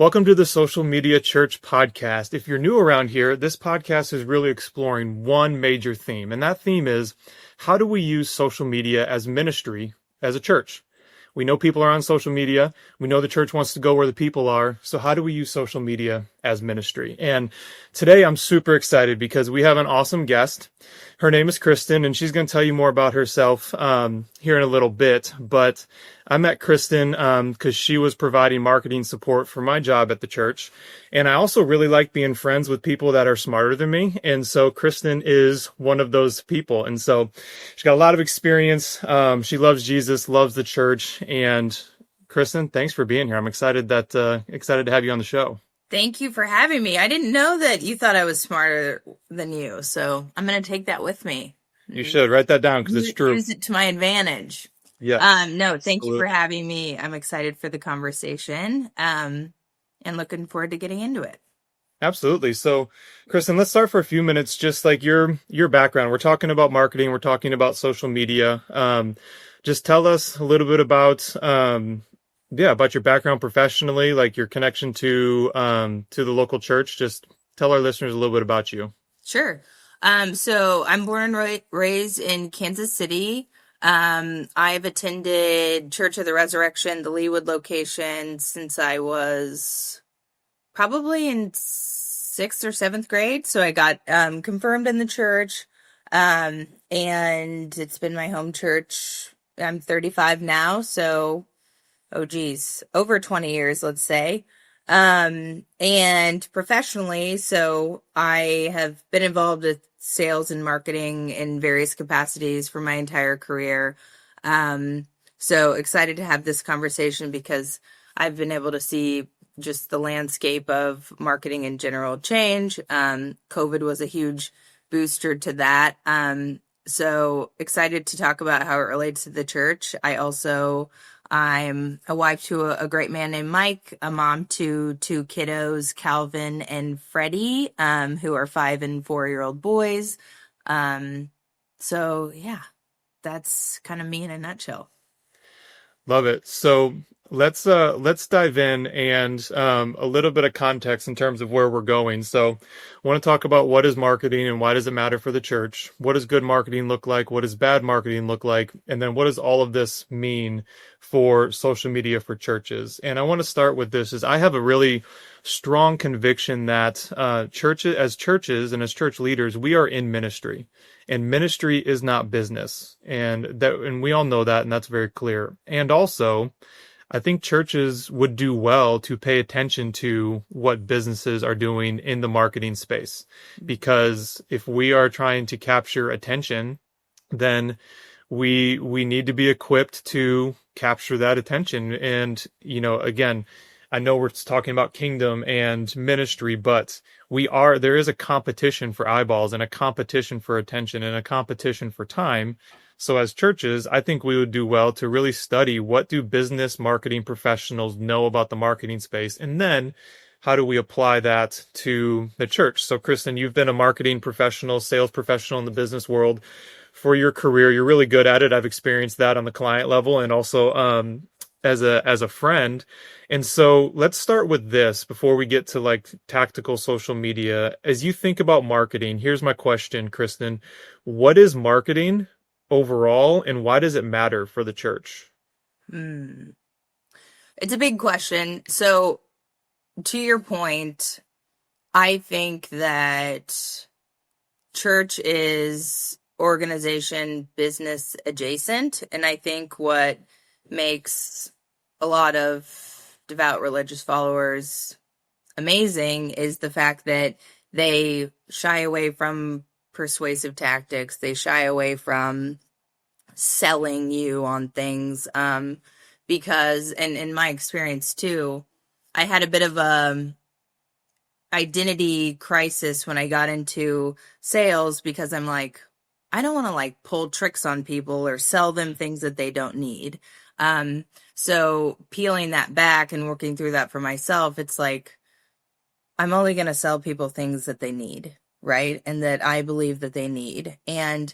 Welcome to the Social Media Church podcast. If you're new around here, this podcast is really exploring one major theme, and that theme is how do we use social media as ministry as a church? We know people are on social media. We know the church wants to go where the people are. So how do we use social media as ministry? And today I'm super excited because we have an awesome guest. Her name is Kristen, and she's going to tell you more about herself here in a little bit. But I met Kristen because she was providing marketing support for my job at the church. And I also really like being friends with people that are smarter than me. And so Kristen is one of those people. And so she's got a lot of experience. She loves Jesus, loves the church. And Kristen, thanks for being here. I'm excited to have you on the show. Thank you for having me. I didn't know that you thought I was smarter than you, so I'm going to take that with me. You should write that down because it's true. Use it to my advantage. Yeah. No, thank you for having me. I'm excited for the conversation, and looking forward to getting into it. Absolutely. So, Kristen, let's start for a few minutes. Just like your background. We're talking about marketing. We're talking about social media. Just tell us a little bit about about your background professionally, like your connection to the local church. Just tell our listeners a little bit about you. Sure. So I'm born and raised in Kansas City. I've attended Church of the Resurrection, the Leawood location, since I was probably in 6th or 7th grade. So I got confirmed in the church, and it's been my home church. I'm 35 now, so over 20 years, let's say. And professionally, so I have been involved with sales and marketing in various capacities for my entire career. So excited to have this conversation because I've been able to see just the landscape of marketing in general change. COVID was a huge booster to that. So excited to talk about how it relates to the church. I'm a wife to a great man named Mike, a mom to 2 kiddos, Calvin and Freddie, who are 5 and 4-year-old boys. So yeah, that's kind of me in a nutshell. Love it. So let's dive in and a little bit of context in terms of where we're going. So I want to talk about what is marketing and why does it matter for the church? What does good marketing look like? What does bad marketing look like? And then what does all of this mean for social media for churches? And I want to start with this is I have a really strong conviction that churches and as church leaders, we are in ministry. And ministry is not business. And we all know that, and that's very clear. And also, I think churches would do well to pay attention to what businesses are doing in the marketing space. Because if we are trying to capture attention, then we need to be equipped to capture that attention. And, again, I know we're talking about kingdom and ministry, but there is a competition for eyeballs and a competition for attention and a competition for time. So as churches, I think we would do well to really study what do business marketing professionals know about the marketing space, and then how do we apply that to the church? So Kristen, you've been a marketing professional, sales professional in the business world for your career. You're really good at it. I've experienced that on the client level and also as a friend. And so let's start with this before we get to like tactical social media. As you think about marketing, here's my question, Kristen. What is marketing overall, and why does it matter for the church? It's a big question. So to your point, I think that church is organization business adjacent. And I think what makes a lot of devout religious followers amazing is the fact that they shy away from persuasive tactics. They shy away from selling you on things, because, and in my experience too, I had a bit of a identity crisis when I got into sales because I'm like, I don't want to like pull tricks on people or sell them things that they don't need. So peeling that back and working through that for myself, it's like, I'm only going to sell people things that they need, right? And that I believe that they need. And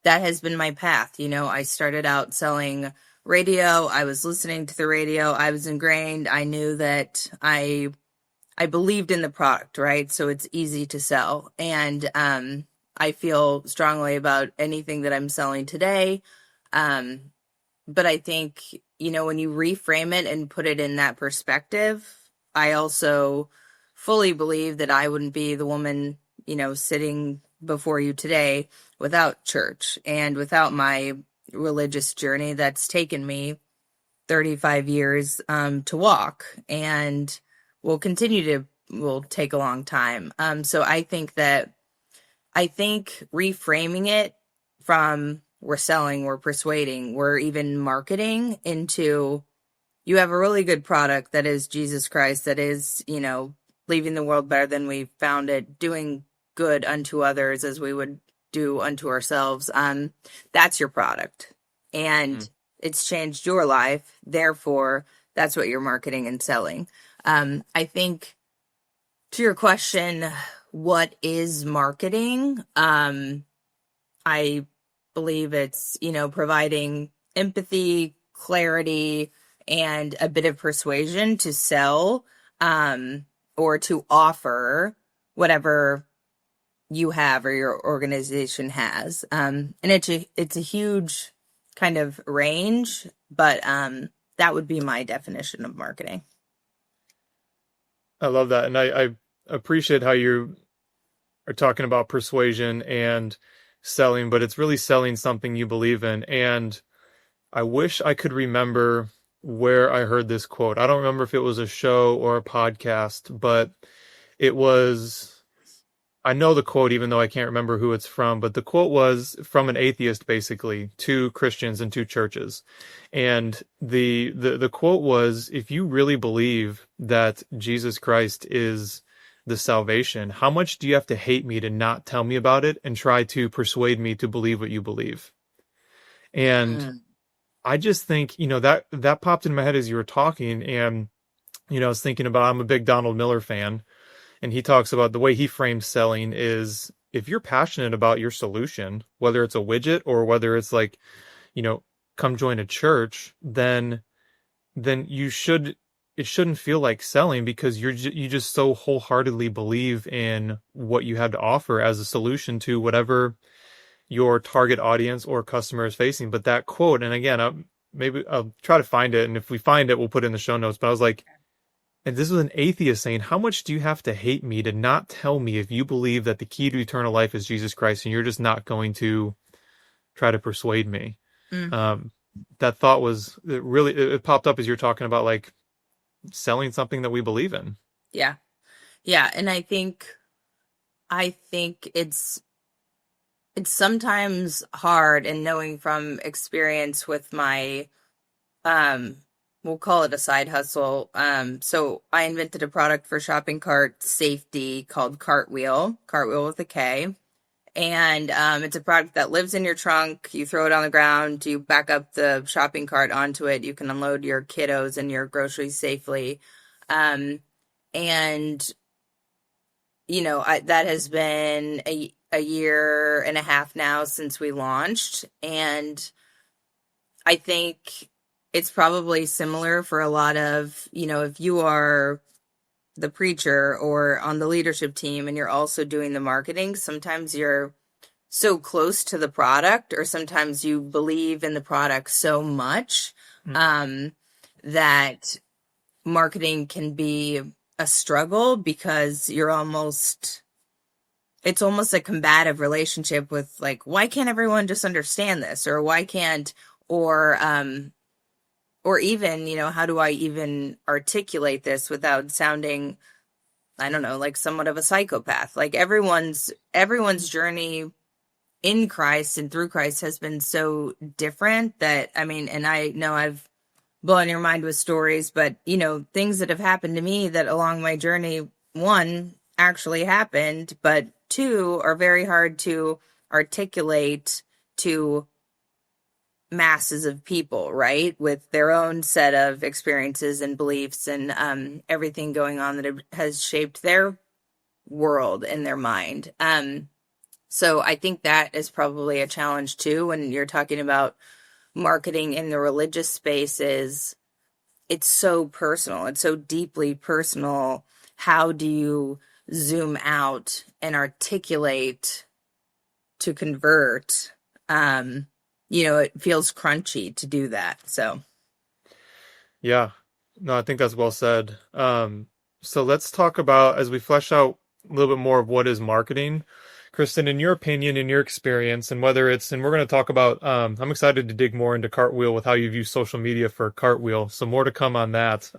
that has been my path. I started out selling radio. I was listening to the radio. I was ingrained. I knew that I I believed in the product, right? So it's easy to sell. And I feel strongly about anything that I'm selling today. Um, but I think, when you reframe it and put it in that perspective, I also fully believe that I wouldn't be the woman, sitting before you today without church and without my religious journey that's taken me 35 years to walk and will take a long time. So I think reframing it from we're selling, we're persuading, we're even marketing into you have a really good product that is Jesus Christ, that is, leaving the world better than we found it, doing good unto others as we would do unto ourselves. That's your product. And Mm. it's changed your life. Therefore, that's what you're marketing and selling. I think to your question, what is marketing? I believe it's, providing empathy, clarity, and a bit of persuasion to sell, or to offer whatever you have or your organization has. And it's a huge kind of range, but that would be my definition of marketing. I love that. And I appreciate how you are talking about persuasion and selling, but it's really selling something you believe in. And I wish I could remember where I heard this quote. I don't remember if it was a show or a podcast, but it was, I know the quote, even though I can't remember who it's from, but the quote was from an atheist, basically, to Christians and to churches. And the quote was, if you really believe that Jesus Christ is the salvation, how much do you have to hate me to not tell me about it and try to persuade me to believe what you believe? And Mm. I just think, that popped in my head as you were talking. And, I was thinking about, I'm a big Donald Miller fan. And he talks about the way he frames selling is if you're passionate about your solution, whether it's a widget or whether it's like, you know, come join a church, then it shouldn't feel like selling because you just so wholeheartedly believe in what you have to offer as a solution to whatever your target audience or customer is facing. But that quote, and again, maybe I'll try to find it, and if we find it, we'll put it in the show notes. But I was like, and this was an atheist saying, how much do you have to hate me to not tell me if you believe that the key to eternal life is Jesus Christ and you're just not going to try to persuade me? Mm. Um, that thought was it popped up as you're talking about like selling something that we believe in. Yeah. Yeah. And I think it's sometimes hard, and knowing from experience with my um we'll call it a side hustle. So I invented a product for shopping cart safety called Cartwheel with a K. And it's a product that lives in your trunk. You throw it on the ground, you back up the shopping cart onto it, you can unload your kiddos and your groceries safely. um and that has been a year and a half now since we launched. And I think it's probably similar for a lot of, if you are the preacher or on the leadership team and you're also doing the marketing, sometimes you're so close to the product, or sometimes you believe in the product so much Mm. um, that marketing can be a struggle because it's almost a combative relationship with, like, why can't everyone just understand this, or why can't, or even, how do I even articulate this without sounding, I don't know, like somewhat of a psychopath. Like everyone's journey in Christ and through Christ has been so different that, I mean, and I know I've blown your mind with stories, but things that have happened to me that along my journey, one, actually happened, but two, are very hard to articulate to masses of people, right? With their own set of experiences and beliefs and everything going on that has shaped their world and their mind. So I think that is probably a challenge too when you're talking about marketing in the religious space, is it's so personal. It's so deeply personal. How do you zoom out and articulate to convert? It feels crunchy to do that. So, Yeah. No, I think that's well said. So let's talk about, as we flesh out a little bit more of what is marketing, Kristen, in your opinion, in your experience, and whether it's, and we're going to talk about, I'm excited to dig more into Cartwheel with how you've used social media for Cartwheel. So more to come on that.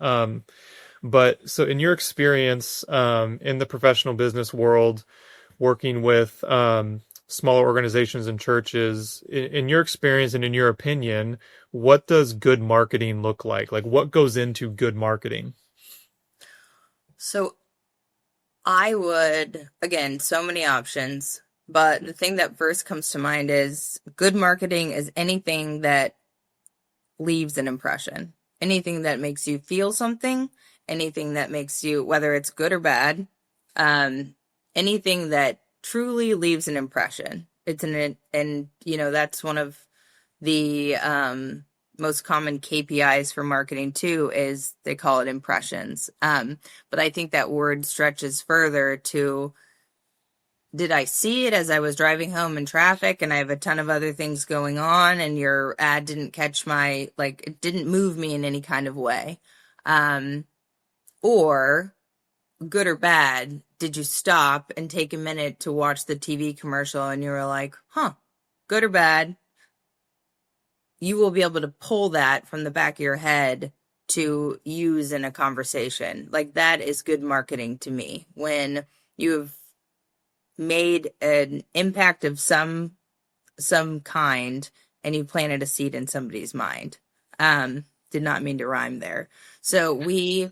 But so in your experience, in the professional business world, working with, smaller organizations and churches, in your experience and in your opinion, what does good marketing look like? Like, what goes into good marketing? so I would, again, so many options, but the thing that first comes to mind is good marketing is anything that leaves an impression, anything that makes you feel something, anything that makes you, whether it's good or bad, um, anything that truly leaves an impression. That's one of the most common KPIs for marketing too, is they call it impressions. But I think that word stretches further to, did I see it as I was driving home in traffic and I have a ton of other things going on and your ad didn't catch it didn't move me in any kind of way? Or good or bad, did you stop and take a minute to watch the TV commercial and you were like, huh, good or bad? You will be able to pull that from the back of your head to use in a conversation. Like, that is good marketing to me. When you've made an impact of some kind and you planted a seed in somebody's mind. Did not mean to rhyme there. So we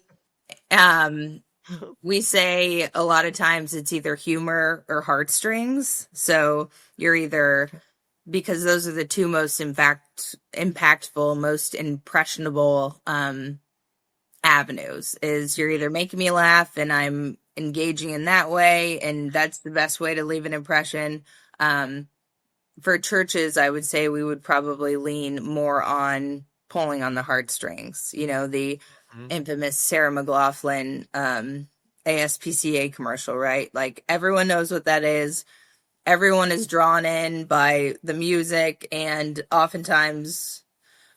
say a lot of times it's either humor or heartstrings. So you're either, because those are the two most impactful, most impressionable avenues, is you're either making me laugh and I'm engaging in that way, and that's the best way to leave an impression. For churches, I would say we would probably lean more on pulling on the heartstrings. The Mhm. infamous Sarah McLachlan ASPCA commercial, right? Like, everyone knows what that is. Everyone is drawn in by the music, and oftentimes,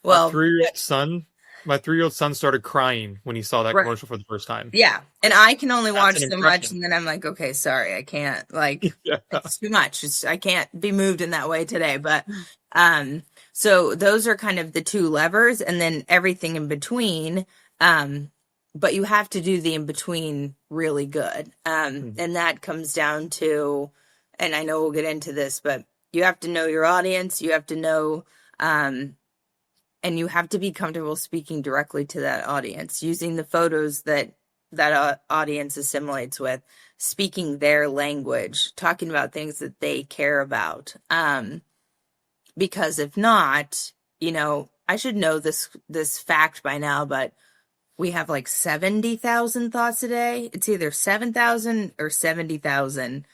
My well, three-year-old son, my 3-year-old son started crying when he saw that right. commercial for the first time. Yeah. And I can only That's watch an so much, impression. and then I'm like, okay, sorry, I can't, like, Yeah. it's too much. I can't be moved in that way today. But so those are kind of the two levers, and then everything in between. But you have to do the in between really good. Mhm. And that comes down to, and I know we'll get into this, but you have to know your audience. You have to know, and you have to be comfortable speaking directly to that audience, using the photos that audience assimilates with, speaking their language, talking about things that they care about. Because if not, I should know this fact by now, but we have like 70,000 thoughts a day. It's either 7,000 or 70,000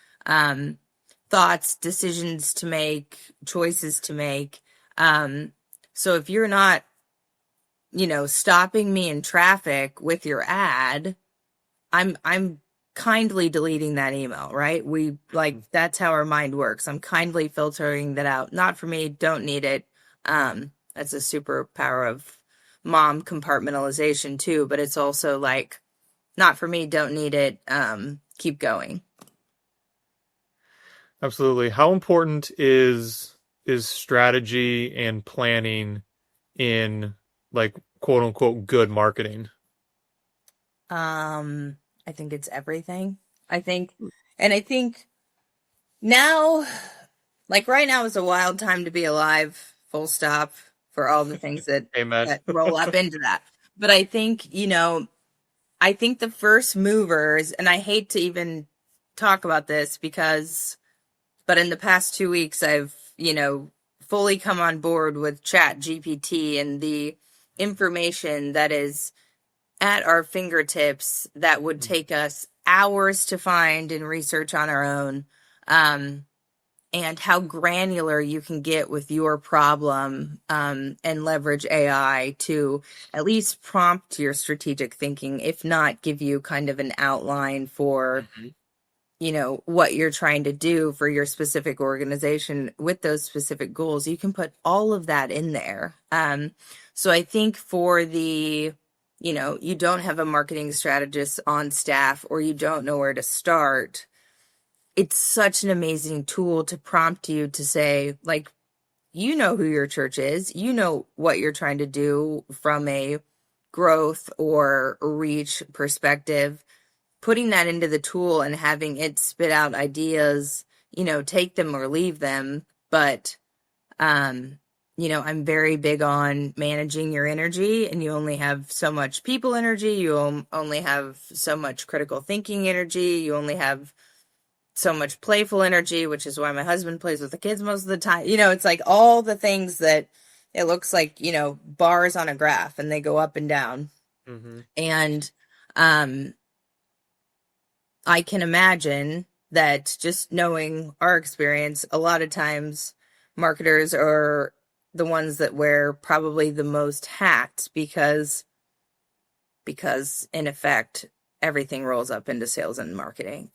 thoughts, decisions to make, choices to make. So if you're not, stopping me in traffic with your ad, I'm kindly deleting that email, right? We, like, that's how our mind works. I'm kindly filtering that out. Not for me, don't need it. That's a superpower of mom compartmentalization too, but it's also like, not for me, don't need it. Keep going. Absolutely. How important is strategy and planning in, like, quote unquote good marketing? I think it's everything. I think now, like, right now is a wild time to be alive, full stop, for all the things that Amen. roll up into that. But I think the first movers, and I hate to even talk about this but in the past 2 weeks, I've, fully come on board with Chat GPT and the information that is at our fingertips that would take us hours to find and research on our own. Um, and how granular you can get with your problem, and leverage AI to at least prompt your strategic thinking, if not give you kind of an outline for, what you're trying to do for your specific organization with those specific goals. You can put all of that in there. So I think for you don't have a marketing strategist on staff, or you don't know where to start, it's such an amazing tool to prompt you to say, like, who your church is, what you're trying to do from a growth or reach perspective, putting that into the tool and having it spit out ideas, take them or leave them. But, I'm very big on managing your energy, and you only have so much people energy. You only have so much critical thinking energy. You only have so much playful energy, which is why my husband plays with the kids most of the time. It's like all the things that it looks like, bars on a graph, and they go up and down. Mm-hmm. And I can imagine that, just knowing our experience, a lot of times marketers are the ones that wear probably the most hats, because in effect, everything rolls up into sales and marketing.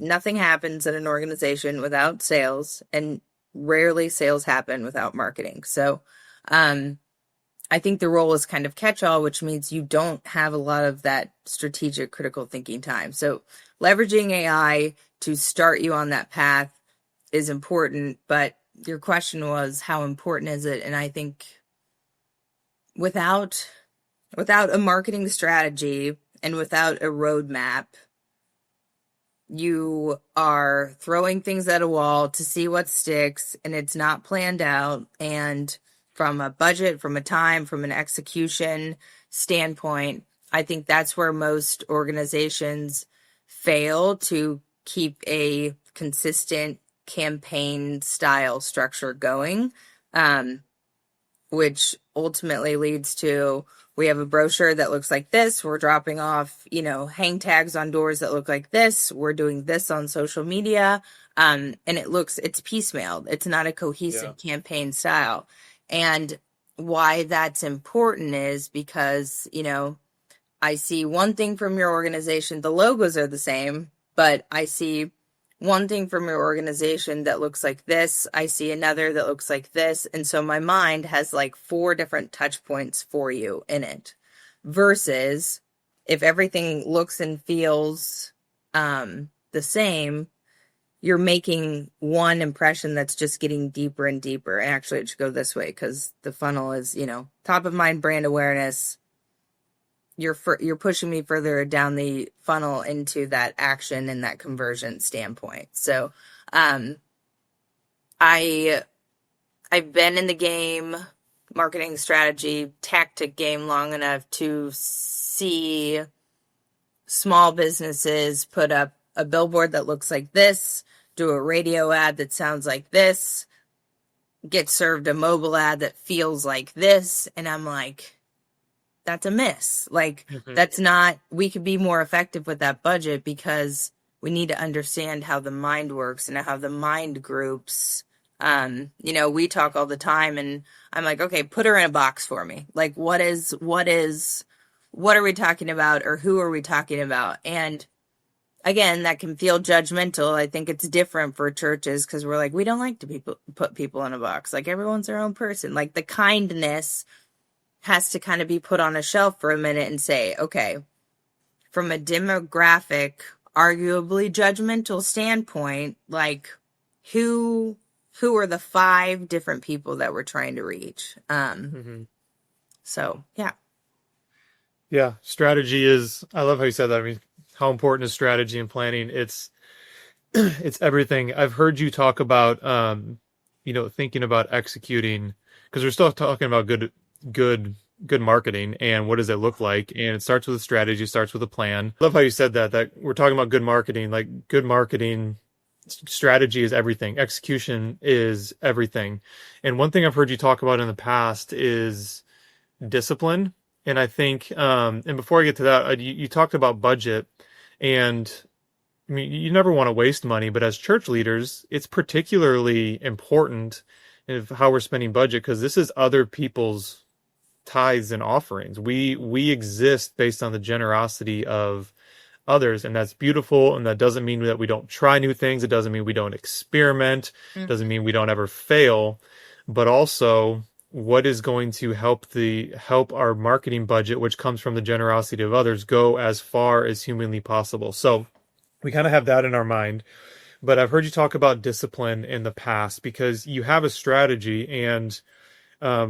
Nothing happens in an organization without sales, and rarely sales happen without marketing. So, I think the role is kind of catch-all, which means you don't have a lot of that strategic critical thinking time. So leveraging AI to start you on that path is important, but your question was, how important is it? And I think without a marketing strategy and without a roadmap, you are throwing things at a wall to see what sticks, and it's not planned out. And from a budget, from a time, from an execution standpoint, I think that's where most organizations fail to keep a consistent campaign style structure going, which ultimately leads to, we have a brochure that looks like this. We're dropping off, hang tags on doors that look like this. We're doing this on social media. And it's piecemealed. It's not a cohesive campaign style. And why that's important is because, I see one thing from your organization, the logos are the same, but I see one thing from your organization that looks like this. I see another that looks like this. And so my mind has like 4 different touch points for you in it, versus if everything looks and feels the same, you're making one impression that's just getting deeper and deeper. And actually, it should go this way, because the funnel is, top of mind brand awareness. You're pushing me further down the funnel into that action and that conversion standpoint. So, I've been in the game, marketing strategy, tactic game, long enough to see small businesses put up a billboard that looks like this, do a radio ad that sounds like this, get served a mobile ad that feels like this. And I'm like, that's a miss. Like, that's not, we could be more effective with that budget, because we need to understand how the mind works and how the mind groups. We talk all the time, and I'm like, okay, put her in a box for me. Like, what are we talking about, or who are we talking about? And again, that can feel judgmental. I think it's different for churches, because we're like, we don't like to put people in a box. Like, everyone's their own person. Like, the kindness has to kind of be put on a shelf for a minute and say, okay, from a demographic, arguably judgmental standpoint, like, who are the 5 different people that we're trying to reach? So, yeah. Yeah, strategy is, I love how you said that. I mean, how important is strategy and planning? It's everything. I've heard you talk about, thinking about executing, because we're still talking about good marketing and what does it look like. And it starts with a strategy, starts with a plan. I love how you said that we're talking about good marketing. Like, good marketing strategy is everything. Execution is everything. And one thing I've heard you talk about in the past is discipline. And I think, and before I get to that, you talked about budget, and I mean, you never want to waste money, but as church leaders, it's particularly important of how we're spending budget because this is other people's tithes and offerings. We exist based on the generosity of others, and that's beautiful. And that doesn't mean that we don't try new things. It doesn't mean we don't experiment. It doesn't Mhm. mean we don't ever fail. But also, what is going to help our marketing budget, which comes from the generosity of others, go as far as humanly possible. So we kind of have that in our mind. But I've heard you talk about discipline in the past because you have a strategy. And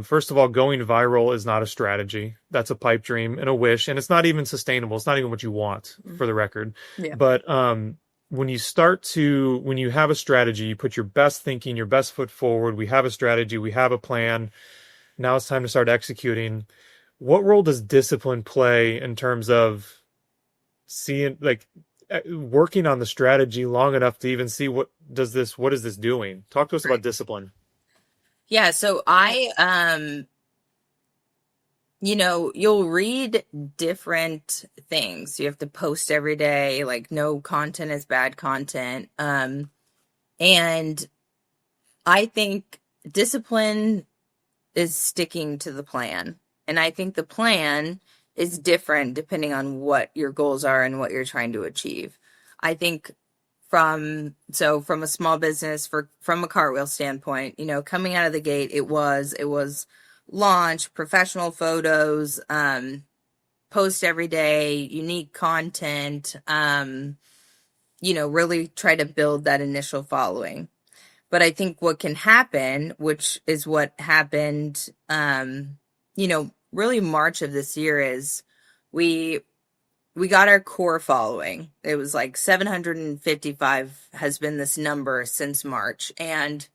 first of all, going viral is not a strategy. That's a pipe dream and a wish. And it's not even sustainable. It's not even what you want, for the record. Yeah. But when you have a strategy, you put your best thinking, your best foot forward. We have a strategy, we have a plan. Now it's time to start executing. What role does discipline play in terms of seeing, like, working on the strategy long enough to even see what is this doing? Talk to us about Right. discipline. Yeah, so you'll read different things. You have to post every day, like no content is bad content. And I think discipline is sticking to the plan. And I think the plan is different depending on what your goals are and what you're trying to achieve. I think from a small business from a cartwheel standpoint, coming out of the gate, it was launch, professional photos, post every day, unique content, really try to build that initial following. But I think what can happen, which is what happened, really March of this year, is we we got our core following. It was like 755 has been this number since March. And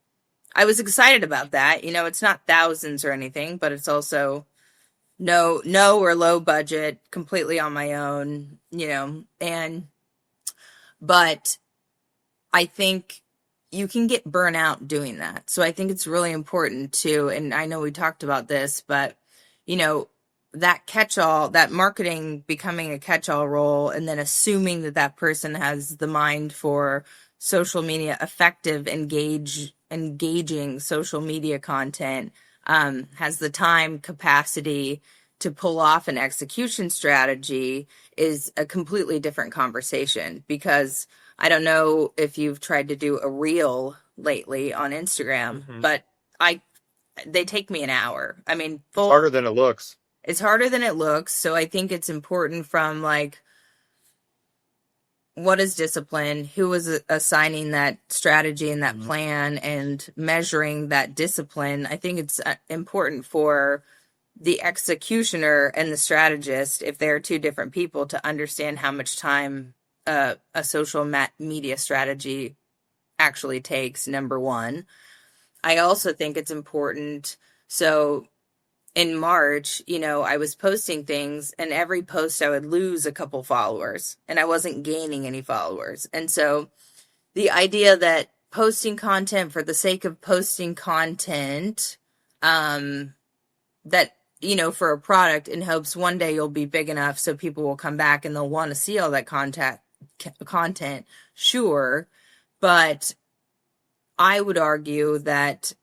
I was excited about that. It's not thousands or anything, but it's also no or low budget, completely on my own, but I think you can get burnout doing that. So I think it's really important to, and I know we talked about this, but you know, that catch-all, that marketing becoming a catch-all role, and then assuming that that person has the mind for social media, effective, engaging social media content, has the time capacity to pull off an execution strategy is a completely different conversation because I don't know if you've tried to do a reel lately on Instagram, Hmm. but I they take me an hour. I mean, It's full harder than it looks. it's harder than it looks. So I think it's important from like what is discipline, who is assigning that strategy and that Hmm. plan and measuring that discipline. I think it's important for the executioner and the strategist, if they're two different people, to understand how much time a social media strategy actually takes, number one. I also think it's important. So in March, I was posting things, and every post I would lose a couple followers, and I wasn't gaining any followers. And so the idea that posting content for the sake of posting content, that, for a product in hopes one day you'll be big enough so people will come back and they'll want to see all that content, sure. But I would argue that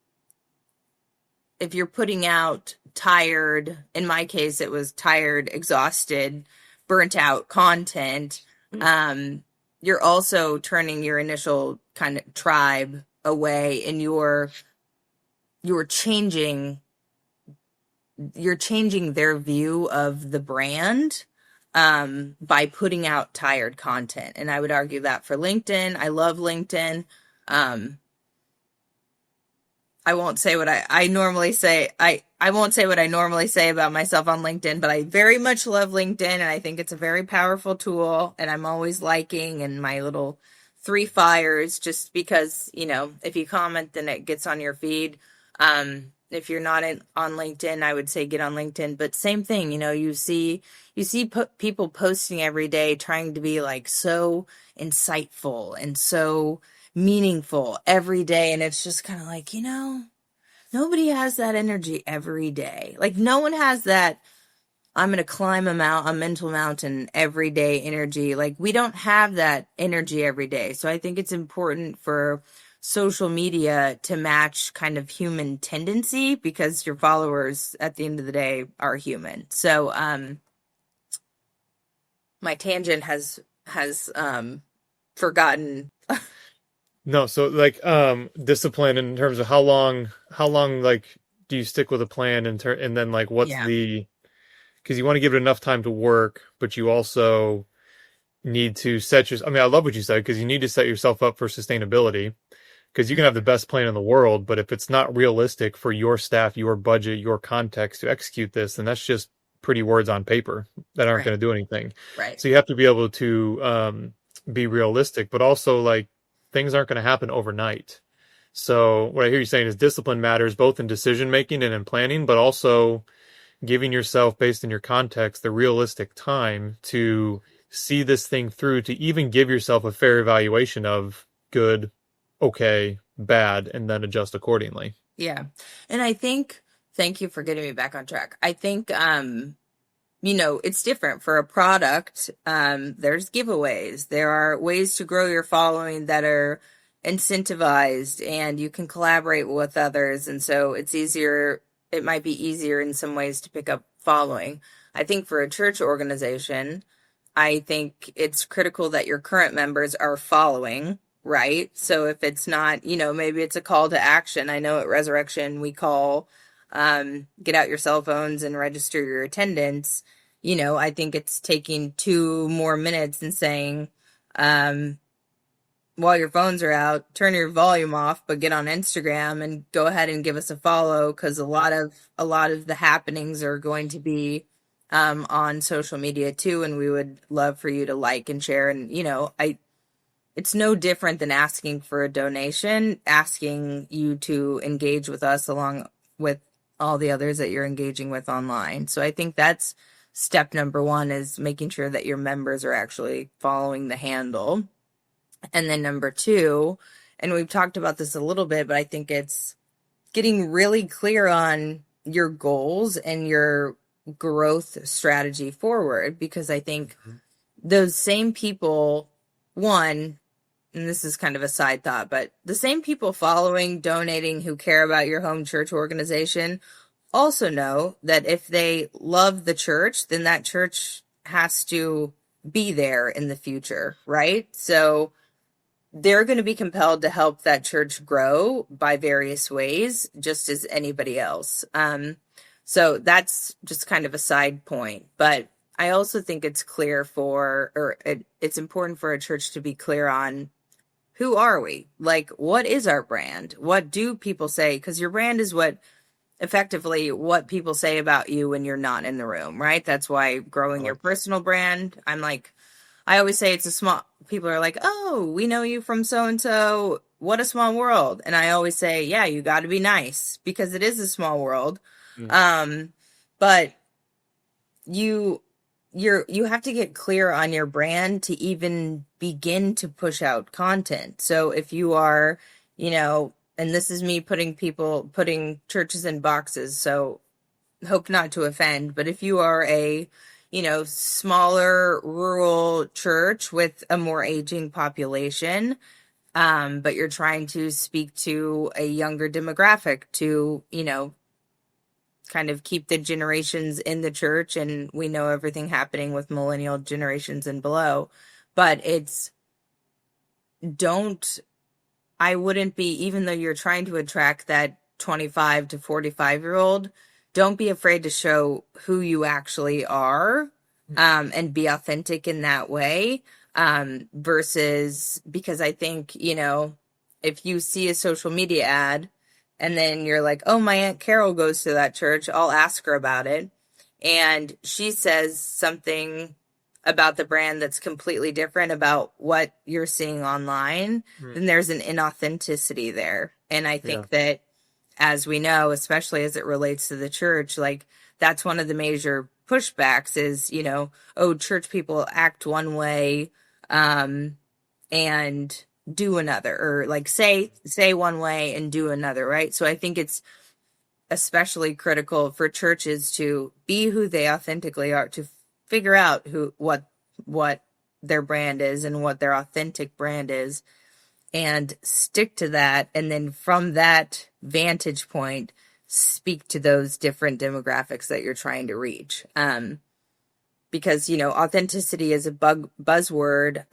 if you're putting out tired, in my case, it was tired, exhausted, burnt out content, you're also turning your initial kind of tribe away, and you're changing their view of the brand by putting out tired content. And I would argue that for LinkedIn. I love LinkedIn. Um, I won't say what I normally say. I won't say what I normally say about myself on LinkedIn, but I very much love LinkedIn, and I think it's a very powerful tool, and I'm always liking and my little three fires just because, if you comment, then it gets on your feed. If you're not on LinkedIn, I would say get on LinkedIn, but same thing, you see people posting every day trying to be like so insightful and so meaningful every day, and it's just kind of like, nobody has that energy every day. Like, no one has that I'm going to climb a mental mountain every day energy. Like, we don't have that energy every day. So I think it's important for social media to match kind of human tendency, because your followers at the end of the day are human. So, my tangent has forgotten. No, so like discipline in terms of how long like do you stick with a plan and then like what's Yeah. the because you want to give it enough time to work, but you also need to set your I mean I love what you said because you need to set yourself up for sustainability because you can have the best plan in the world, but if it's not realistic for your staff, your budget, your context to execute this, then that's just pretty words on paper that aren't Right. going to do anything. Right. So you have to be able to be realistic, but also like things aren't going to happen overnight. So what I hear you saying is discipline matters both in decision making and in planning, but also giving yourself, based in your context, the realistic time to see this thing through, to even give yourself a fair evaluation of good, okay, bad, and then adjust accordingly. Yeah. And I think, thank you for getting me back on track. I think, it's different for a product. There's giveaways. There are ways to grow your following that are incentivized, and you can collaborate with others. And so it might be easier in some ways to pick up following. I think for a church organization, I think it's critical that your current members are following, right? So if it's not, maybe it's a call to action. I know at Resurrection we call, get out your cell phones and register your attendance. I think it's taking 2 more minutes and saying, while your phones are out, turn your volume off, but get on Instagram and go ahead and give us a follow, because a lot of the happenings are going to be on social media too, and we would love for you to like and share. And it's no different than asking for a donation, asking you to engage with us along with all the others that you're engaging with online. So I think that's step number one, is making sure that your members are actually following the handle. And then number two, and we've talked about this a little bit, but I think it's getting really clear on your goals and your growth strategy forward, because I think those same people, one, and this is kind of a side thought, but the same people following, donating, who care about your home church organization also know that if they love the church, then that church has to be there in the future, right? So they're going to be compelled to help that church grow by various ways, just as anybody else. So that's just kind of a side point. But I also think it's it's important for a church to be clear on, who are we? Like, what is our brand? What do people say? Because your brand is effectively what people say about you when you're not in the room, right? That's why growing I your like that. personal brand, I always say people are like, oh, we know you from so and so. What a small world. And I always say, yeah, you got to be nice, because it is a small world. Mm. But you have to get clear on your brand to even begin to push out content. So if you are, and this is me putting churches in boxes, so hope not to offend, but if you are a, smaller rural church with a more aging population, but you're trying to speak to a younger demographic to, kind of keep the generations in the church, and we know everything happening with millennial generations and below, but don't, I wouldn't be, even though you're trying to attract that 25 to 45-year-old, don't be afraid to show who you actually are, and be authentic in that way. Versus, because I think, if you see a social media ad and then you're like, oh, my Aunt Carol goes to that church, I'll ask her about it, and she says something about the brand that's completely different about what you're seeing online, Mm. then there's an inauthenticity there. And I Yeah. think that, as we know, especially as it relates to the church, like, that's one of the major pushbacks is, oh, church people act one way, and do another, or like say one way and do another, right? So I think it's especially critical for churches to be who they authentically are, to figure out what their brand is and what their authentic brand is, and stick to that, and then from that vantage point speak to those different demographics that you're trying to reach. Because authenticity is a buzzword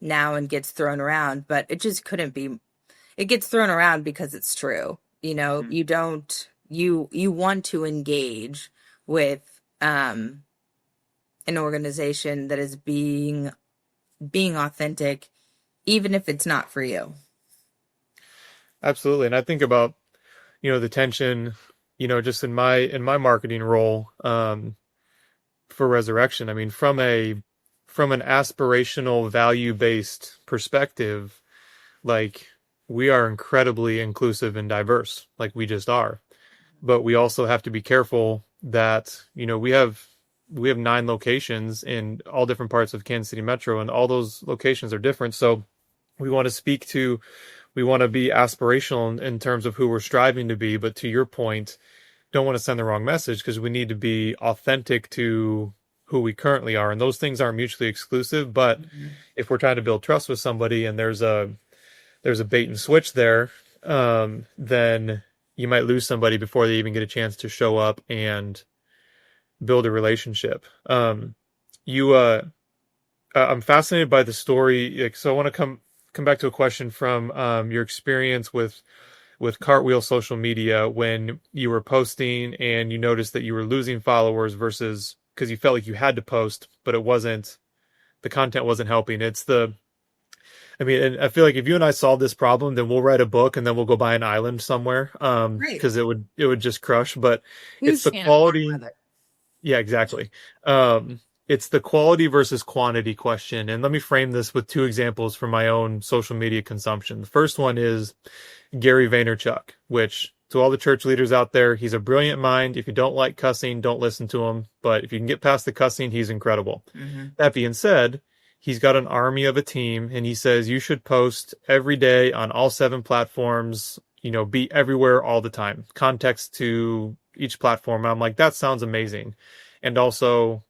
now and gets thrown around, but it just couldn't be. It gets thrown around because it's true. You don't you want to engage with an organization that is being authentic, even if it's not for you. Absolutely. And I think about, the tension, just in my marketing role, for Resurrection. I mean, from an aspirational value-based perspective, like we are incredibly inclusive and diverse, like we just are. But we also have to be careful that, we have 9 locations in all different parts of Kansas City Metro, and all those locations are different. So we want to we want to be aspirational in terms of who we're striving to be. But to your point, don't want to send the wrong message, because we need to be authentic to who we currently are. And those things aren't mutually exclusive. But if we're trying to build trust with somebody and there's a bait and switch there, then you might lose somebody before they even get a chance to show up and build a relationship. I'm fascinated by the story. So I want to come back to a question from your experience with Cartwheel social media, when you were posting and you noticed that you were losing followers versus because you felt like you had to post, but the content wasn't helping. And I feel like if you and I solve this problem, then we'll write a book and then we'll go buy an island somewhere. Right. Because it would just crush. But it's Who's the Shannon quality. with it? Yeah, exactly. It's the quality versus quantity question. And let me frame this with 2 examples from my own social media consumption. The first one is Gary Vaynerchuk, which to all the church leaders out there, he's a brilliant mind. If you don't like cussing, don't listen to him. But if you can get past the cussing, he's incredible. Mm-hmm. That being said, he's got an army of a team, and he says you should post every day on all 7 platforms, be everywhere all the time, context to each platform. And I'm like, that sounds amazing. And also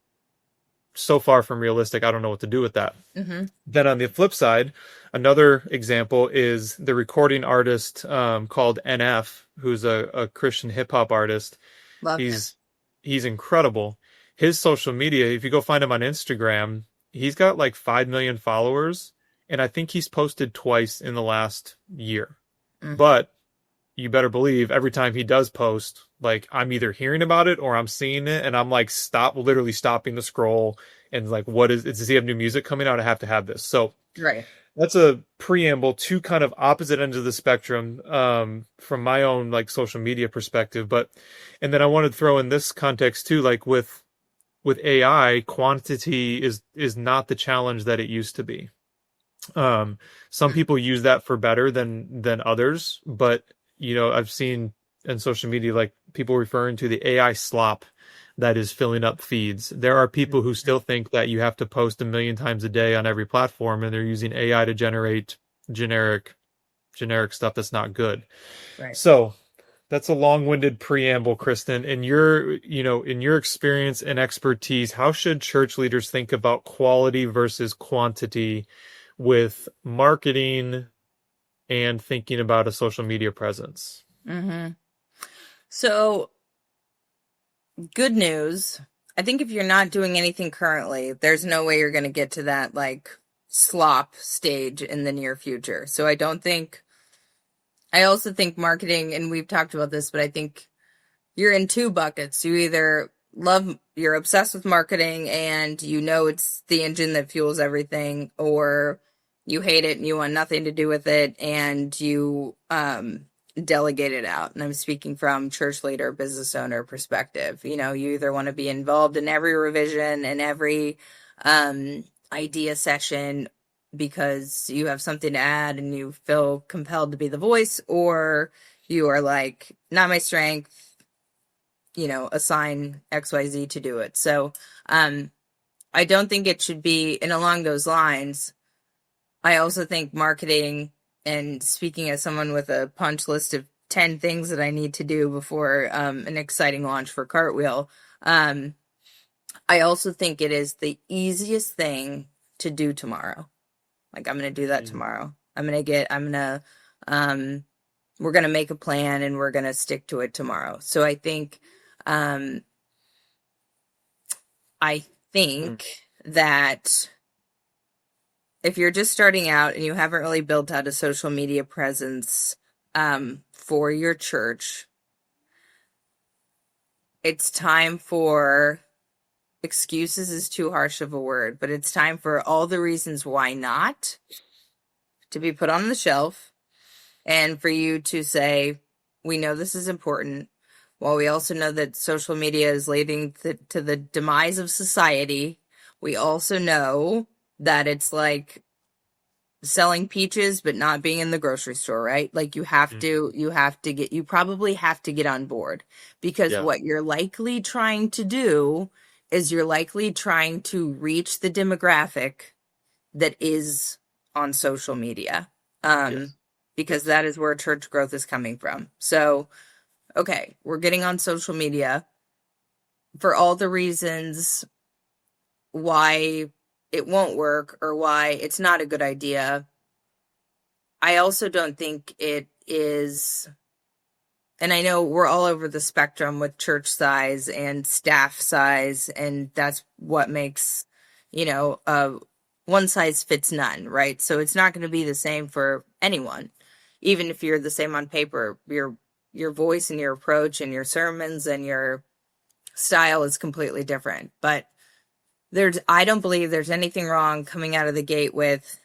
so far from realistic, I don't know what to do with that. Mm-hmm. Then on the flip side, another example is the recording artist called NF, who's a Christian hip hop artist. Love him. He's incredible. His social media, if you go find him on Instagram, he's got like 5 million followers, and I think he's posted twice in the last year. Mm-hmm. But you better believe every time he does post, like I'm either hearing about it or I'm seeing it, and I'm like literally stopping the scroll and like, does he have new music coming out? I have to have this. So right. That's a preamble to kind of opposite ends of the spectrum from my own like social media perspective. And then I wanted to throw in this context too, like with AI, quantity is not the challenge that it used to be. Some people use that for better than others, but I've seen in social media like people referring to the AI slop that is filling up feeds. There are people who still think that you have to post 1 million times a day on every platform, and they're using AI to generate generic stuff that's not good. Right. So that's a long-winded preamble, Kristen. In your experience and expertise, how should church leaders think about quality versus quantity with marketing and thinking about a social media presence? Mm-hmm. So, good news. I think if you're not doing anything currently, there's no way you're going to get to that like slop stage in the near future. So I also think marketing, and we've talked about this, but I think you're in 2 buckets. You're obsessed with marketing and it's the engine that fuels everything, or you hate it and you want nothing to do with it and you delegate it out. And I'm speaking from church leader, business owner perspective. You either want to be involved in every revision and every idea session because you have something to add and you feel compelled to be the voice, or you are like, not my strength, assign XYZ to do it. So I don't think it should be, and along those lines, I also think marketing, and speaking as someone with a punch list of 10 things that I need to do before an exciting launch for Cartwheel. Um, I also think it is the easiest thing to do tomorrow. Like, I'm going to do that Mm, tomorrow. Um, we're going to make a plan and we're going to stick to it tomorrow. So um, I mm, think that if you're just starting out and you haven't really built out a social media presence, for your church, it's time for excuses is too harsh of a word, but it's time for all the reasons why not to be put on the shelf and for you to say, we know this is important. While we also know that social media is leading to the demise of society, we also know that it's like selling peaches but not being in the grocery store, right? Like mm. you probably have to get on board, because Yeah. what you're likely trying to do is you're likely trying to reach the demographic that is on social media. Um Yes. because Yes. that is where church growth is coming from. So, okay, we're getting on social media for all the reasons why it won't work or why it's not a good idea. I also don't think it is, and I know we're all over the spectrum with church size and staff size, and that's what makes, one size fits none, right? So it's not going to be the same for anyone. Even if you're the same on paper, your voice and your approach and your sermons and your style is completely different. But I don't believe there's anything wrong coming out of the gate with,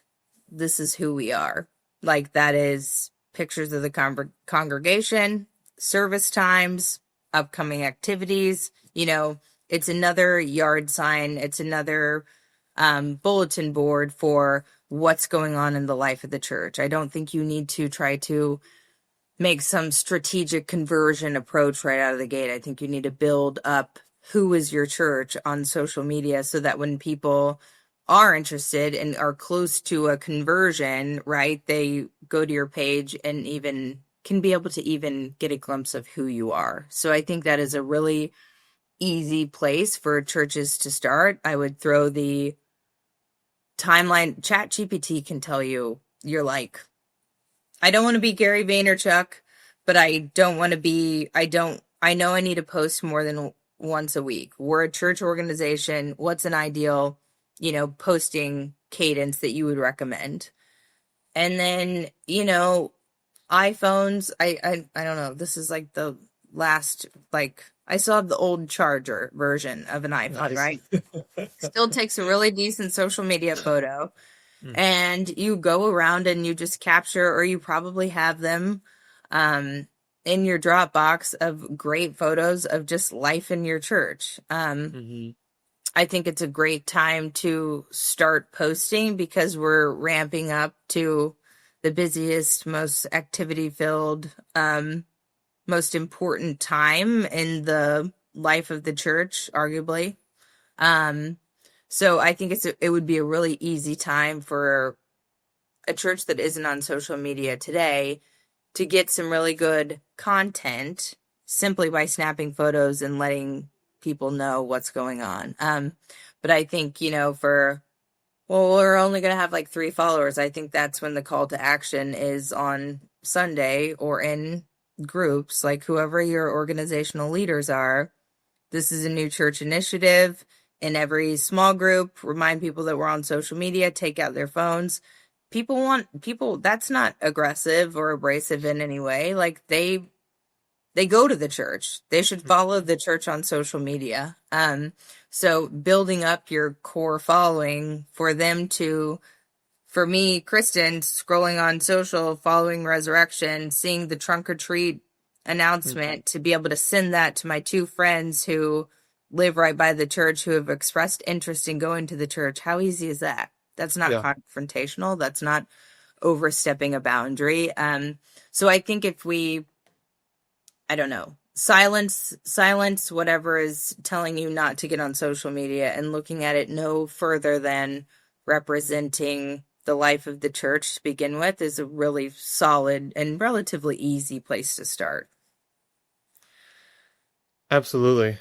this is who we are. Like, that is pictures of the congregation, service times, upcoming activities. It's another yard sign. It's another bulletin board for what's going on in the life of the church. I don't think you need to try to make some strategic conversion approach right out of the gate. I think you need to build up who is your church on social media so that when people are interested and are close to a conversion, right, they go to your page and even can be able to even get a glimpse of who you are. So I think that is a really easy place for churches to start. I would throw the timeline. Chat GPT can tell you, you're like, I don't want to be Gary Vaynerchuk, but I know I need to post more than once a week. We're a church organization. What's an ideal, posting cadence that you would recommend? And then, iPhones, I don't know. This is like the last, like, I still have the old charger version of an iPhone, Nice. right? Still takes a really decent social media photo, Mm, and you go around and you just capture, or you probably have them um, in your Dropbox of great photos of just life in your church. mhm. I think it's a great time to start posting because we're ramping up to the busiest, most activity filled, most important time in the life of the church, arguably. Um, so I think it would be a really easy time for a church that isn't on social media today to get some really good content simply by snapping photos and letting people know what's going on. But I think, we're only going to have like 3 followers. I think that's when the call to action is on Sunday or in groups, like whoever your organizational leaders are. This is a new church initiative. In every small group, remind people that we're on social media, take out their phones. People, that's not aggressive or abrasive in any way. Like, they go to the church. They should follow the church on social media. So building up your core following for them to, for me, Kristen, scrolling on social, following Resurrection, seeing the trunk or treat Mm, announcement, to be able to send that to my 2 friends who live right by the church, who have expressed interest in going to the church. How easy is that? That's not yeah. confrontational. That's not overstepping a boundary. So I think if we, I don't know, silence whatever is telling you not to get on social media, and looking at it no further than representing the life of the church to begin with is a really solid and relatively easy place to start. Absolutely.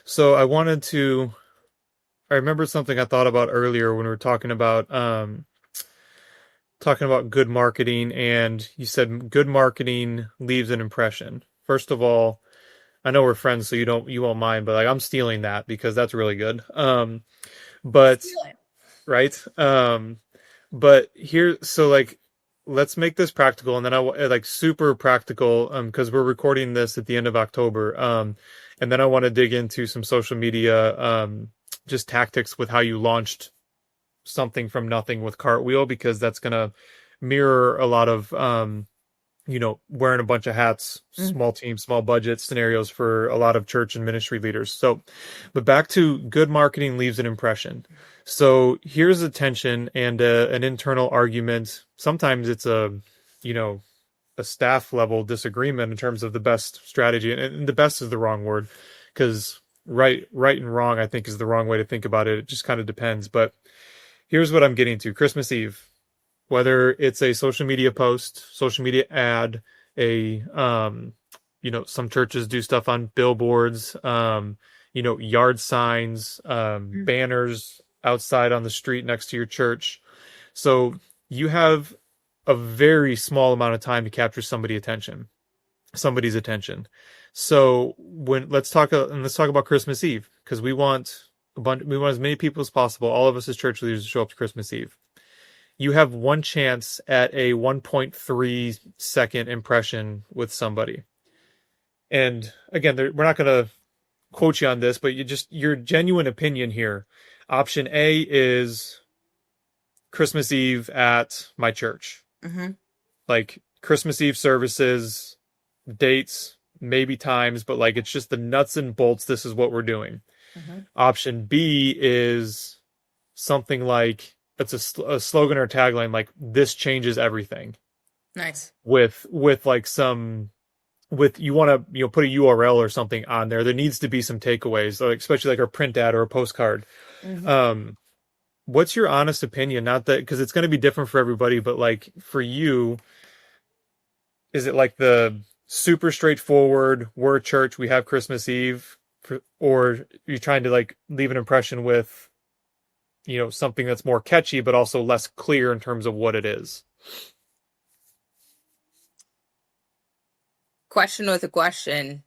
So I remember something I thought about earlier when we were talking about good marketing, and you said good marketing leaves an impression. First of all, I know we're friends, so you won't mind, but like I'm stealing that because that's really good. But Steal it. right. But here, so like, let's make this practical, and then like super practical, because we're recording this at the end of October, and then I want to dig into some social media, just tactics with how you launched something from nothing with Cartwheel, because that's gonna mirror a lot of, wearing a bunch of hats, Mm. small team, small budget scenarios for a lot of church and ministry leaders. So, but back to good marketing leaves an impression. So here's a tension and an internal argument. Sometimes it's you know, a staff level disagreement in terms of the best strategy, and the best is the wrong word, because right and wrong, I think, is the wrong way to think about it. It just kind of depends. But here's what I'm getting to: Christmas Eve, whether it's a social media post, social media ad, a some churches do stuff on billboards, yard signs, Mm. banners outside on the street next to your church. So you have a very small amount of time to capture somebody's attention. So let's talk about Christmas Eve, because we want as many people as possible, all of us as church leaders, to show up to Christmas Eve. You have one chance at a 1.3 second impression with somebody. And again, we're not going to quote you on this, but your genuine opinion here. Option A is Christmas Eve at my church. Mm-hmm. Like Christmas Eve services, dates, maybe times, but like it's just the nuts and bolts. This is what we're doing. Mm-hmm. Option B is something like it's a slogan or a tagline like "This changes everything." Nice. With like some with you want to put a URL or something on there. There needs to be some takeaways, like, especially like a print ad or a postcard. Mm-hmm. Um, what's your honest opinion? Not that, because it's going to be different for everybody, but like for you, is it like the super straightforward, we're a church, we have Christmas Eve, or you're trying to like leave an impression with, something that's more catchy, but also less clear in terms of what it is? Question with a question.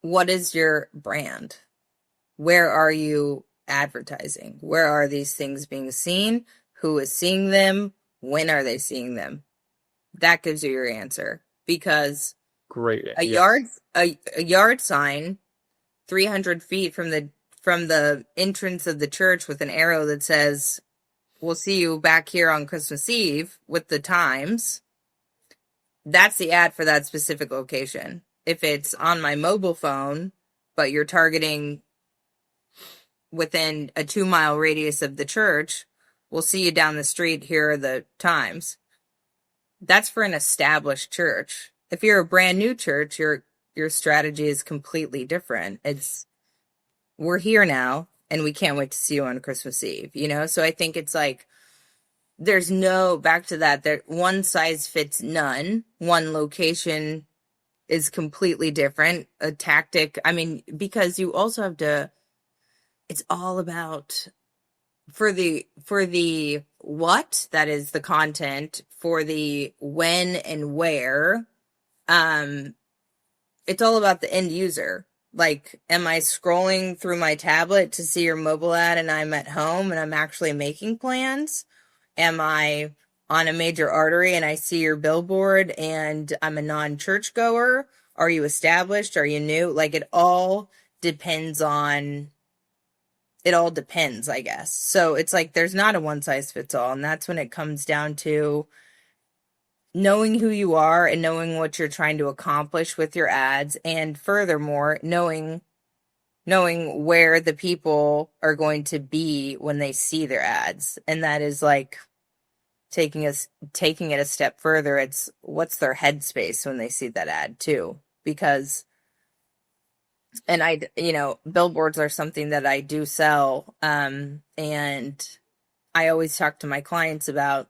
What is your brand? Where are you advertising? Where are these things being seen? Who is seeing them? When are they seeing them? That gives you your answer. Because Great. a Yes. yard a yard sign 300 feet from the entrance of the church with an arrow that says, "We'll see you back here on Christmas Eve," with the times, that's the ad for that specific location. If it's on my mobile phone, but you're targeting within a 2-mile radius of the church, "We'll see you down the street. Here are the times." That's for an established church. If you're a brand new church, your strategy is completely different. It's, "We're here now and we can't wait to see you on Christmas Eve." So I think it's like there's no, back to that, there one size fits none. One location is completely different. A tactic, I mean, because you also have to, it's all about, for the what, that is the content. For the when and where, um it's all about the end user. Like, am I scrolling through my tablet to see your mobile ad and I'm at home and I'm actually making plans? Am I on a major artery and I see your billboard and I'm a non-churchgoer? Are you established? Are you new? Like, it all depends, I guess. So it's like there's not a one size fits all. And that's when it comes down to knowing who you are and knowing what you're trying to accomplish with your ads. And furthermore, knowing where the people are going to be when they see their ads. And that is like taking it a step further. It's what's their headspace when they see that ad too. Because, and billboards are something that I do sell. And I always talk to my clients about,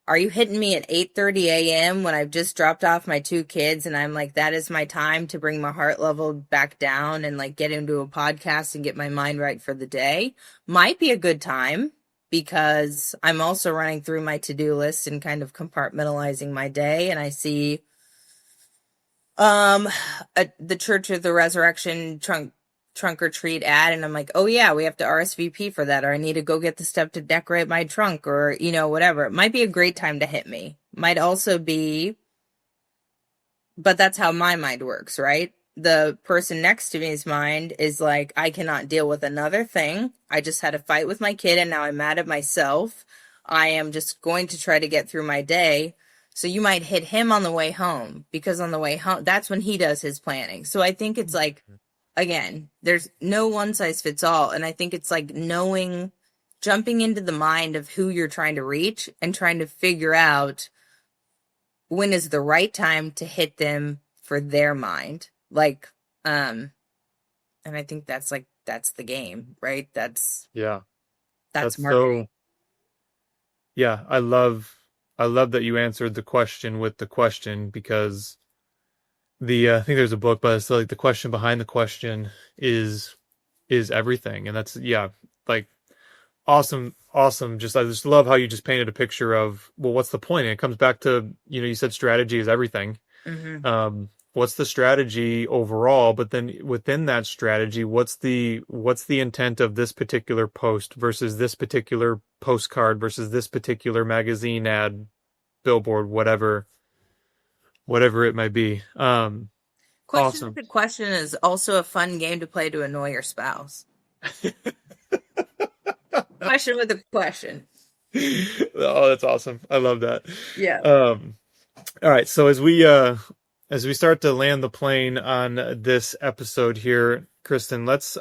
are you hitting me at 8:30 a.m. when I've just dropped off my two kids and I'm like, that is my time to bring my heart level back down and like get into a podcast and get my mind right for the day? Might be a good time because I'm also running through my to-do list and kind of compartmentalizing my day, and I see um the Church of the Resurrection trunk or treat ad, and I'm like, oh yeah, we have to RSVP for that, or I need to go get the stuff to decorate my trunk, or whatever. It might be a great time to hit me. Might also be, but that's how my mind works, right? The person next to me's mind is like, I cannot deal with another thing. I just had a fight with my kid and now I'm mad at myself. I am just going to try to get through my day. So you might hit him on the way home, because on the way home, that's when he does his planning. So I think it's like, again, there's no one size fits all. And I think it's like jumping into the mind of who you're trying to reach and trying to figure out when is the right time to hit them for their mind. Like, and I think that's the game, right? Yeah. That's That's marketing. so, yeah, I love that you answered the question with the question, because I think there's a book, but it's like the question behind the question is everything. And that's, yeah, like awesome, awesome. I just love how you just painted a picture of, well, what's the point? And it comes back to, you said strategy is everything. Mm-hmm. What's the strategy overall? But then within that strategy, what's the intent of this particular post versus this particular postcard versus this particular magazine ad, billboard, whatever it might be. Question with Awesome. the question is also a fun game to play to annoy your spouse. Question with a question. Oh, that's awesome. I love that. Yeah. Um, all right. So as we start to land the plane on this episode here, Kristen, let's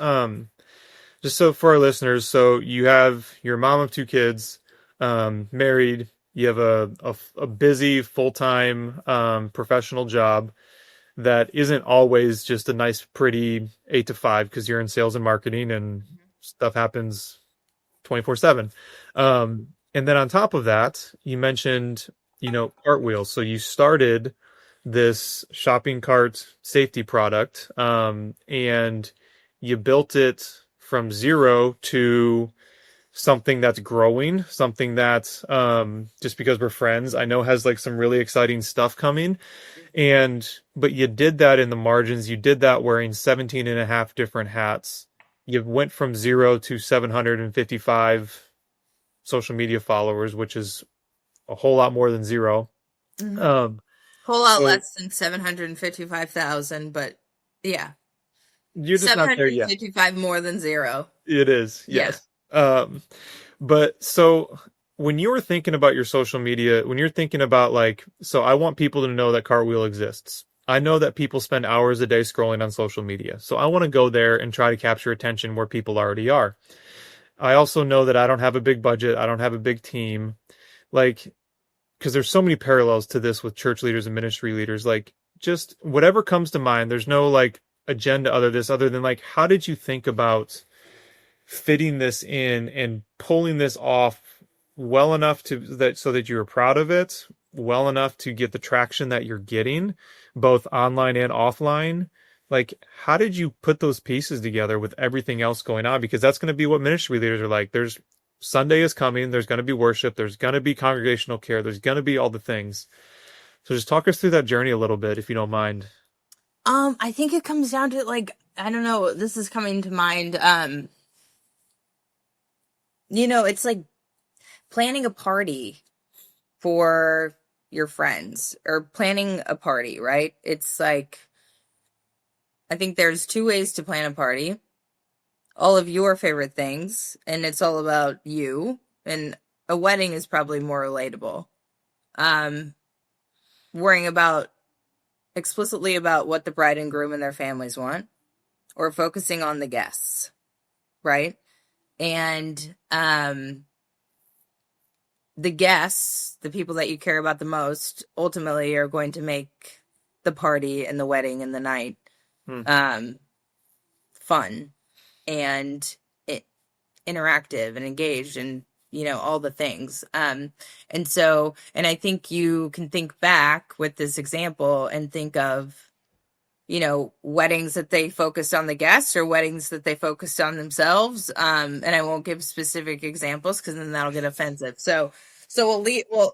just so for our listeners, so you have your mom of two kids, married, you have a busy full-time professional job that isn't always just a nice, pretty 8 to 5, because you're in sales and marketing and stuff happens 24/7. And then on top of that, you mentioned, cartwheels. So you started this shopping cart safety product, and you built it from zero to something that's growing, something that, just because we're friends, I know has like some really exciting stuff coming. But you did that in the margins. You did that wearing 17 and a half different hats. You went from zero to 755 social media followers, which is a whole lot more than zero. Mm-hmm. Um, Whole lot so less than 755,000, but yeah. you're just not there yet. 755 more than zero. It is, Yeah. yes. But so when you were thinking about your social media, when you're thinking about like, so I want people to know that Cartwheel exists. I know that people spend hours a day scrolling on social media. So I want to go there and try to capture attention where people already are. I also know that I don't have a big budget. I don't have a big team. Like, because there's so many parallels to this with church leaders and ministry leaders. Like, just whatever comes to mind. There's no like agenda other than like, how did you think about fitting this in and pulling this off well enough so that you're proud of it, well enough to get the traction that you're getting, both online and offline? Like, how did you put those pieces together with everything else going on? Because that's going to be what ministry leaders are like. There's Sunday is coming. There's going to be worship. There's going to be congregational care. There's going to be all the things. So just talk us through that journey a little bit, if you don't mind. I think it comes down to like, I don't know, this is coming to mind. It's like planning a party for your friends, or planning a party, right? It's like, I think there's two ways to plan a party. All of your favorite things, and it's all about you. And a wedding is probably more relatable. Um, Worrying about explicitly about what the bride and groom and their families want, or focusing on the guests, right? And the guests, the people that you care about the most, ultimately are going to make the party and the wedding and the night fun and interactive and engaged, and all the things. And I think you can think back with this example and think of, weddings that they focused on the guests or weddings that they focused on themselves. And I won't give specific examples because then that'll get offensive. So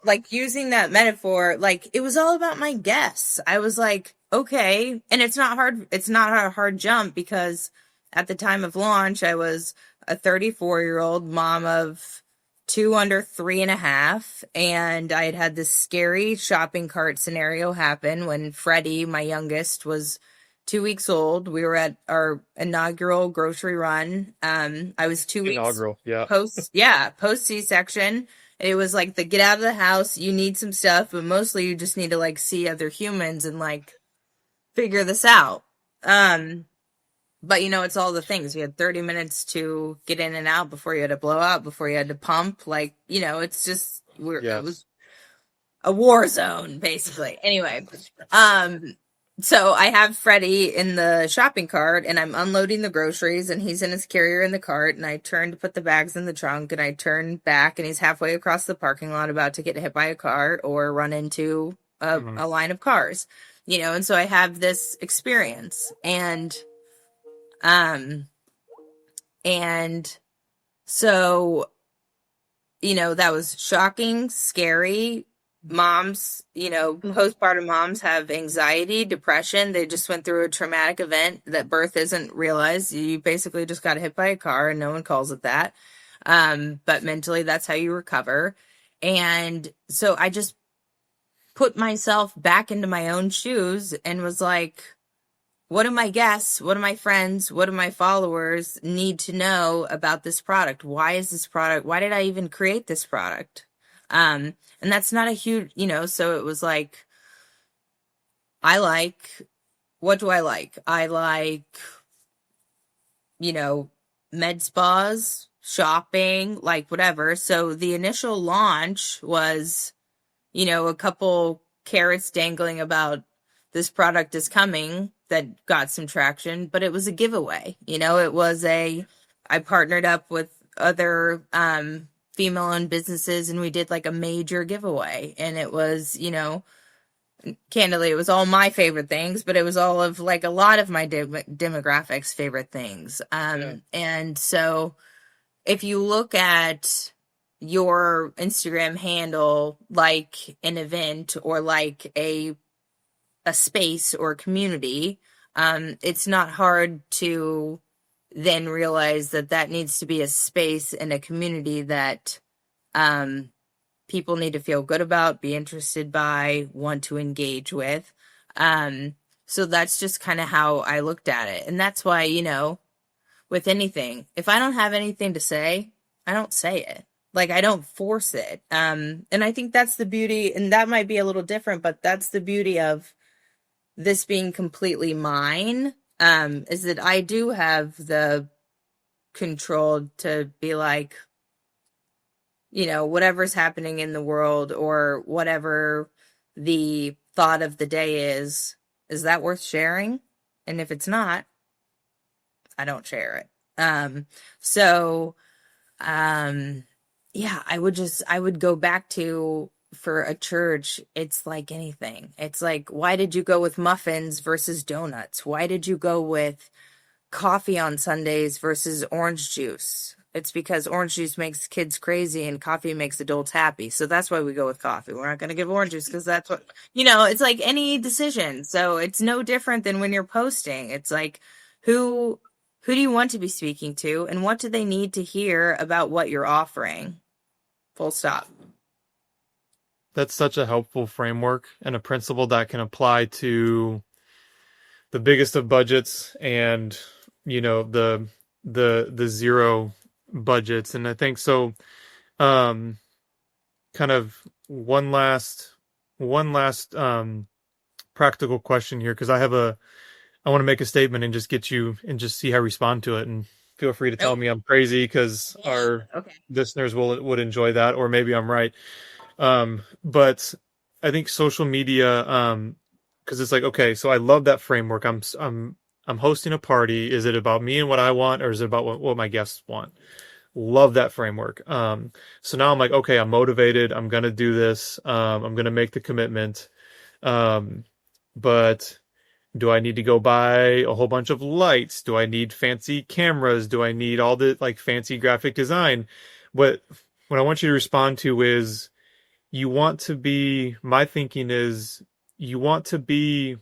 like using that metaphor, like it was all about my guests. I was like, okay. And it's not hard. It's not a hard jump because at the time of launch, I was a 34-year-old mom of two under 3.5. And I had this scary shopping cart scenario happen when Freddie, my youngest, was 2 weeks old. We were at our inaugural grocery run. I was 2 weeks Inaugural. Yeah. post C-section. It was like the get out of the house, you need some stuff, but mostly you just need to like see other humans and like figure this out. But it's all the things. You had 30 minutes to get in and out before you had to blow out, before you had to pump. Like, it's just it was a war zone, basically. Anyway, so I have Freddie in the shopping cart and I'm unloading the groceries and he's in his carrier in the cart and I turn to put the bags in the trunk and I turn back and he's halfway across the parking lot about to get hit by a car or run into a line of cars, and so I have this experience and so, that was shocking, scary. Moms, postpartum moms have anxiety, depression. They just went through a traumatic event that birth isn't realized. You basically just got hit by a car and no one calls it that. But mentally, that's how you recover. And so I just put myself back into my own shoes and was like, what do my guests, what do my friends, what do my followers need to know about this product? Why did I even create this product? And that's not a huge, so it was like, what do I like? I like, med spas, shopping, like whatever. So the initial launch was, a couple carrots dangling about this product is coming that got some traction, but it was a giveaway. I partnered up with other, female-owned businesses and we did like a major giveaway and it was, candidly, it was all my favorite things, but it was all of like a lot of my demographics' favorite things. And so if you look at your Instagram handle, like an event or like a space or community, it's not hard to then realize that needs to be a space and a community that people need to feel good about, be interested by, want to engage with. So that's just kind of how I looked at it. And that's why, with anything, if I don't have anything to say, I don't say it. Like, I don't force it. And I think that's the beauty, and that might be a little different, but that's the beauty of this being completely mine. Is that I do have the control to be like, whatever's happening in the world or whatever the thought of the day is that worth sharing? And if it's not, I don't share it. Yeah, I would go back to, for a church, it's like anything. It's like, why did you go with muffins versus donuts? Why did you go with coffee on Sundays versus orange juice? It's because orange juice makes kids crazy and coffee makes adults happy. So that's why we go with coffee. We're not going to give orange juice because that's what, it's like any decision. So it's no different than when you're posting. It's like, who do you want to be speaking to and what do they need to hear about what you're offering? Full stop. That's such a helpful framework and a principle that can apply to the biggest of budgets and, the zero budgets. And I think so, kind of one last practical question here, because I want to make a statement and just get you and just see how you respond to it. And feel free to tell me I'm crazy, because our listeners would enjoy that, or maybe I'm right. But I think social media, because it's like, okay, so I love that framework. I'm hosting a party. Is it about me and what I want, or is it about what my guests want? Love that framework. So now I'm like, okay, I'm motivated. I'm gonna do this. I'm gonna make the commitment. Um, but do I need to go buy a whole bunch of lights? Do I need fancy cameras? Do I need all the like fancy graphic design? What I want you to respond to is you want to be, my thinking is you want to be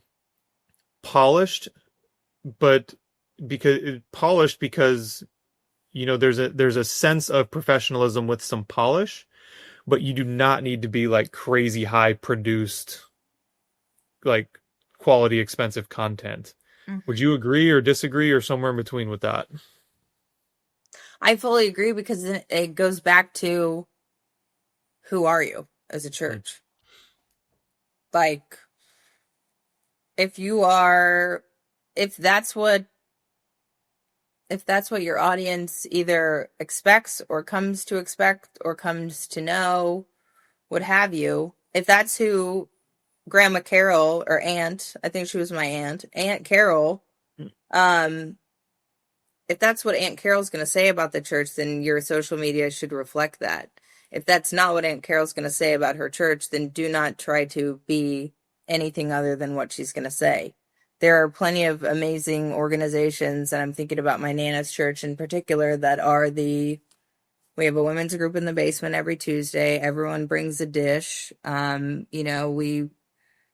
polished, but because there's a sense of professionalism with some polish, but you do not need to be like crazy high produced, like quality expensive content. Would Mhm. you agree or disagree or somewhere in between with that? I fully agree because then it goes back to who are you as a Mm. church? Like, if you are, if that's what if that's what your audience either expects or comes to expect or comes to know, what have you, if that's who Grandma Carol or Aunt, I think she was my Aunt Carol, um, if that's what Aunt Carol's going to say about the church, then your social media should reflect that. If that's not what Aunt Carol's going to say about her church, then do not try to be anything other than what she's going to say. There are plenty of amazing organizations, and I'm thinking about my Nana's church in particular, that are we have a women's group in the basement every Tuesday. Everyone brings a dish. We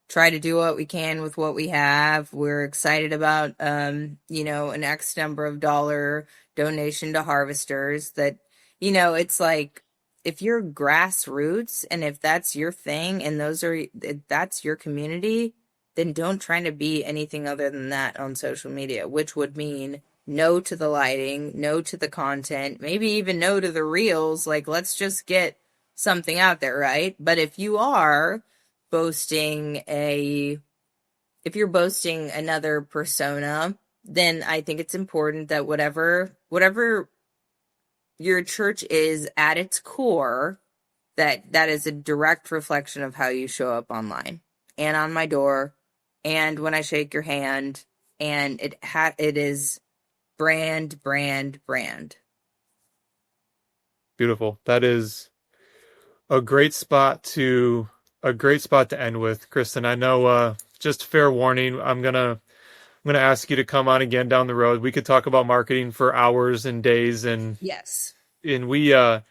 try to do what we can with what we have. We're excited about, an X number of dollar donation to harvesters that, it's like, if you're grassroots and if that's your thing and if that's your community, then don't try to be anything other than that on social media, which would mean no to the lighting, no to the content, maybe even no to the reels. Like, let's just get something out there, right? But boasting a if you're boasting another persona, then I think it's important that whatever your church is at its core, that is a direct reflection of how you show up online and on my door and when I shake your hand, and it is brand, brand, brand. Beautiful. That is a great spot to end with, Kristen. I know just fair warning, I'm gonna ask you to come on again down the road. We could talk about marketing for hours and days Yes. and we Been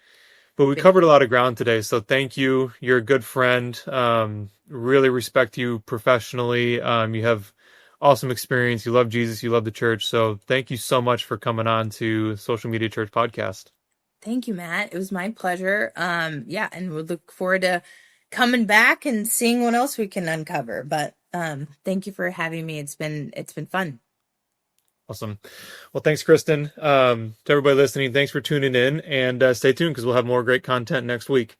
covered a lot of ground today. So thank you. You're a good friend. Really respect you professionally. You have awesome experience. You love Jesus. You love the church. So thank you so much for coming on to Social Media Church podcast. Thank you, Matt. It was my pleasure. Yeah, and we'll look forward to coming back and seeing what else we can uncover. But thank you for having me. It's been fun. Awesome. Well, thanks, Kristen. To everybody listening, thanks for tuning in and stay tuned because we'll have more great content next week.